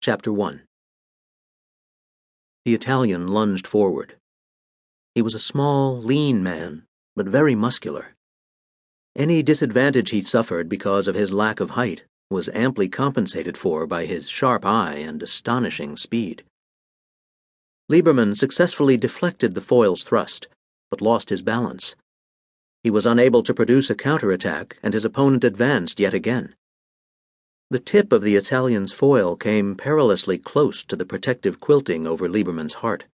Chapter 1. The Italian lunged forward. He was a small, lean man, but very muscular. Any disadvantage he suffered because of his lack of height was amply compensated for by his sharp eye and astonishing speed. Liebermann successfully deflected the foil's thrust, but lost his balance. He was unable to produce a counterattack, and his opponent advanced yet again. The tip of the Italian's foil came perilously close to the protective quilting over Liebermann's heart.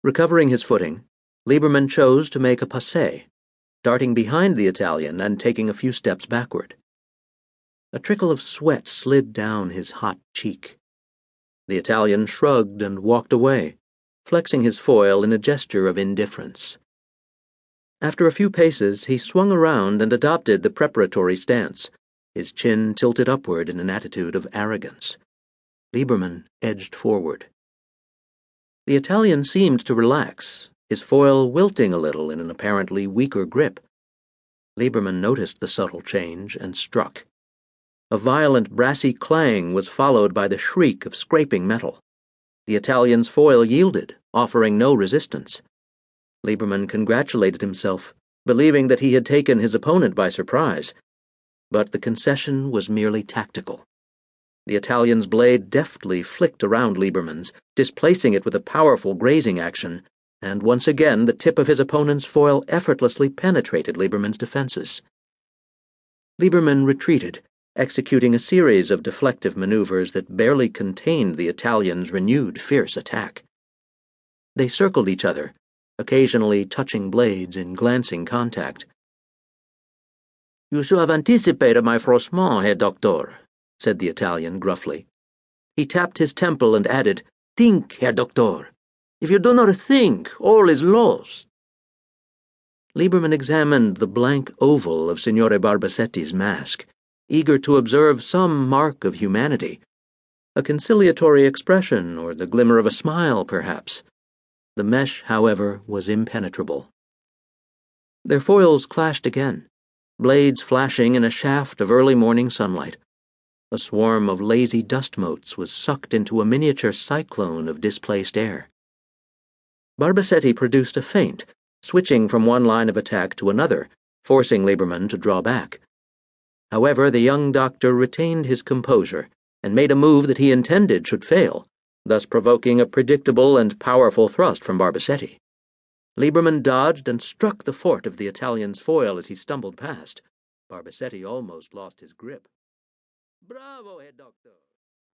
Recovering his footing, Liebermann chose to make a passé, darting behind the Italian and taking a few steps backward. A trickle of sweat slid down his hot cheek. The Italian shrugged and walked away, flexing his foil in a gesture of indifference. After a few paces, he swung around and adopted the preparatory stance, his chin tilted upward in an attitude of arrogance. Liebermann edged forward. The Italian seemed to relax, his foil wilting a little in an apparently weaker grip. Liebermann noticed the subtle change and struck. A violent brassy clang was followed by the shriek of scraping metal. The Italian's foil yielded, offering no resistance. Liebermann congratulated himself, believing that he had taken his opponent by surprise. But the concession was merely tactical. The Italian's blade deftly flicked around Liebermann's, displacing it with a powerful grazing action, and once again the tip of his opponent's foil effortlessly penetrated Liebermann's defenses. Liebermann retreated, executing a series of deflective maneuvers that barely contained the Italian's renewed fierce attack. They circled each other, occasionally touching blades in glancing contact. "You should have anticipated my frottement, Herr Doctor," said the Italian gruffly. He tapped his temple and added, "Think, Herr Doctor. If you do not think, all is lost." Liebermann examined the blank oval of Signore Barbasetti's mask, eager to observe some mark of humanity, a conciliatory expression or the glimmer of a smile, perhaps. The mesh, however, was impenetrable. Their foils clashed again, blades flashing in a shaft of early morning sunlight. A swarm of lazy dust motes was sucked into a miniature cyclone of displaced air. Barbasetti produced a feint, switching from one line of attack to another, forcing Liebermann to draw back. However, the young doctor retained his composure and made a move that he intended should fail, thus provoking a predictable and powerful thrust from Barbasetti. Liebermann dodged and struck the fort of the Italian's foil as he stumbled past. Barbasetti almost lost his grip. "Bravo, Herr Doctor!"